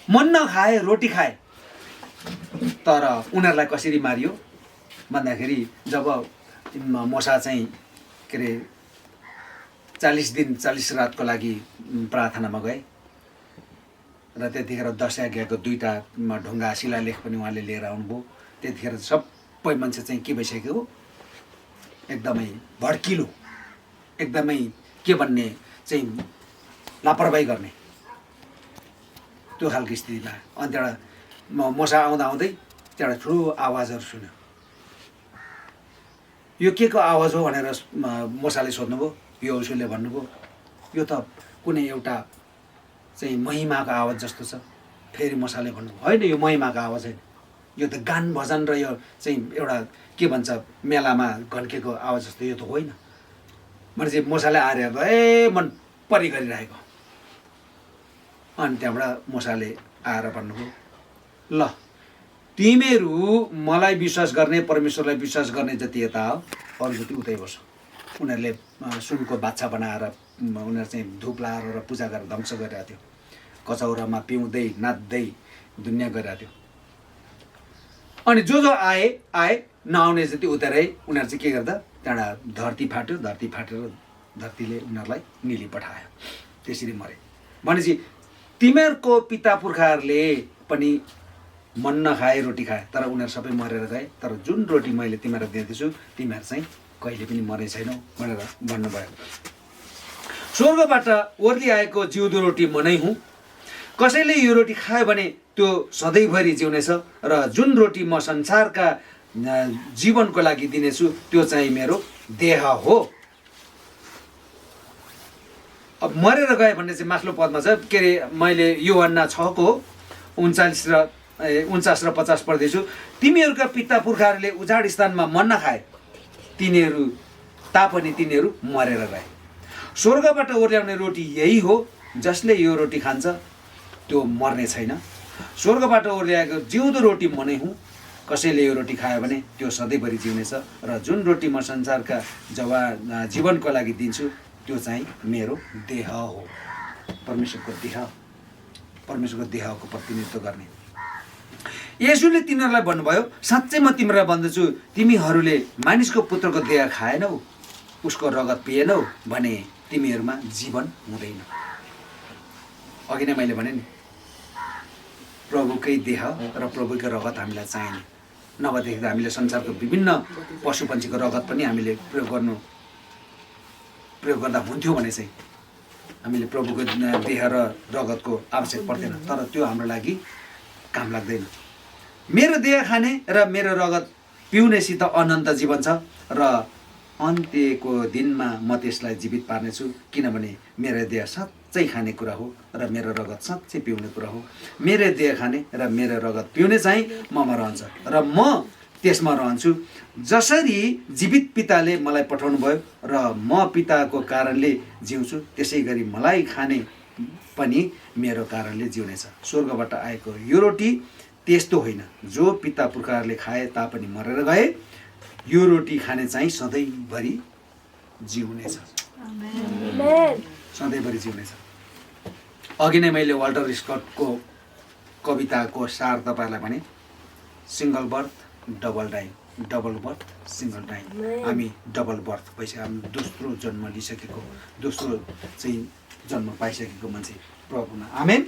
मन नखाए, रोटी खाए, तर उनीहरूलाई कसरी मारियो भन्दाखेरि जब मोसा चाहिँ के अरे 40 दिन 40 रातको लागि प्रार्थनामा गए र त्यतिखेर 10 आज्ञाको 2टा ढुङ्गा शिलालेख पनि उहाँले लिएर आउनुभयो। त्यतिखेर सबै मान्छे चाहिँ के भइसक्यो, एकदमै भड्किलो, एकदमै के भन्ने चाहिँ लापरवाही गर्ने त्यो खालको स्थितिमा। अनि त्यहाँबाट मसा आउँदा आउँदै एउटा ठुलो आवाजहरू सुन्यो। यो के को आवाज हो भनेर मसाले सोध्नुभयो। यो उसले भन्नुभयो यो त कुनै एउटा चाहिँ महिमाको आवाज जस्तो छ। फेरि मसाले भन्नुभयो होइन यो महिमाको आवाज होइन, यो त गान भजन र यो चाहिँ एउटा के भन्छ मेलामा घन्केको आवाज जस्तो यो त होइन। मैले चाहिँ मसाले आएर हेर्दा ए मन परी गरिरहेको। अनि त्यहाँबाट मसाले आएर भन्नुभयो ल तिमीहरू मलाई विश्वास गर्ने परमेश्वरलाई विश्वास गर्ने जति यता हो अरू जति उतै बस्छ। उनीहरूले सुनको बाछा बनाएर उनीहरू चाहिँ धुप लाएर र पूजा गरेर ध्वंस गरिरहेको थियो। कचौरामा पिउँदै नाच्दै दुनियाँ गरिरहेको थियो। अनि जो आए नआउने जति उतारै उनीहरू चाहिँ के गर्दा त्यहाँबाट धरती फाट्यो। धरती फाटेर धरतीले उनीहरूलाई निली पठायो। त्यसरी मरे। भनेपछि तिमीहरूको पिता पुर्खाहरूले पनि मन्ना खाए रोटी खाए तर उनीहरू सबै मरेर गए। तर जुन रोटी मैले तिमीहरूलाई दिँदैछु तिमीहरू चाहिँ कहिले पनि मरे छैनौ भनेर भन्नुभयो। स्वर्गबाट ओर्ली आएको जिउँदो रोटी म नै हुँ। कसैले यो रोटी खायो भने त्यो सधैँभरि जिउनेछ र जुन रोटी म संसारका जीवनको लागि दिनेछु त्यो चाहिँ मेरो देह हो। अब मरेर गए भन्ने चाहिँ माथिल्लो पदमा छ के अरे मैले यूहन्ना 6:49 र 50 पढ्दैछु। तिमीहरूका पिता पुर्खाहरूले उजाड स्थानमा मन्ना खाए तिनीहरू तापनि तिनीहरू मरेर गए। स्वर्गबाट ओर्ल्याउने रोटी यही हो, जसले यो रोटी खान्छ त्यो मर्ने छैन। स्वर्गबाट ओर्ल्याएको जिउँदो रोटी म नै हुँ। कसैले यो रोटी खायो भने त्यो सधैँभरि जिउनेछ र जुन रोटी म संसारका जीवनको लागि दिन्छु त्यो चाहिँ मेरो देह हो। परमेश्वरको देहको प्रतिनिधित्व गर्ने। येशूले तिनीहरूलाई भन्नुभयो साँच्चै म तिमीहरूलाई भन्दछु तिमीहरूले मानिसको पुत्रको देह खाएनौ उसको रगत पिएनौ भने तिमीहरूमा जीवन हुँदैन। अघि नै मैले भने नि प्रभुकै देह र प्रभुकै रगत हामीलाई चाहिने। नभएदेखि त हामीले संसारको विभिन्न पशु पन्छीको रगत पनि हामीले प्रयोग गर्दा हुन्थ्यो भने चाहिँ हामीले प्रभुको देह र रगतको आवश्यक पर्दैन। तर त्यो हाम्रो लागि काम लाग्दैन। मेरो देह खाने र मेरो रगत पिउनेसित अनन्त जीवन छ र अन्त्यको दिनमा म त्यसलाई जीवित पार्नेछु। किनभने मेरो देह साँच्चै खाने कुरा हो र मेरो रगत साँच्चै पिउने कुरा हो। मेरो देह खाने र मेरो रगत पिउने चाहिँ ममा रहन्छ र म त्यसमा रहन्छु। जसरी जीवित पिताले मलाई पठाउनु भयो र म पिताको कारणले जिउँछु त्यसै गरी मलाई खाने पनि मेरो कारणले जिउनेछ। स्वर्गबाट आएको यो रोटी त्यस्तो होइन जो पिता पुर्खाहरूले खाए तापनि मरेर गए। यो रोटी खाने चाहिँ सधैँभरि जिउनेछ। सधैँभरि जिउनेछ। अघि नै मैले वाल्टर स्कटको कविताको सार तपाईँहरूलाई भने single birth double dying, double birth single dying. हामी डबल बर्थ भइसक्यो। हामी दोस्रो जन्म लिइसकेको, दोस्रो चाहिँ जन्म पाइसकेको मान्छे प्रभुमा। आमेन।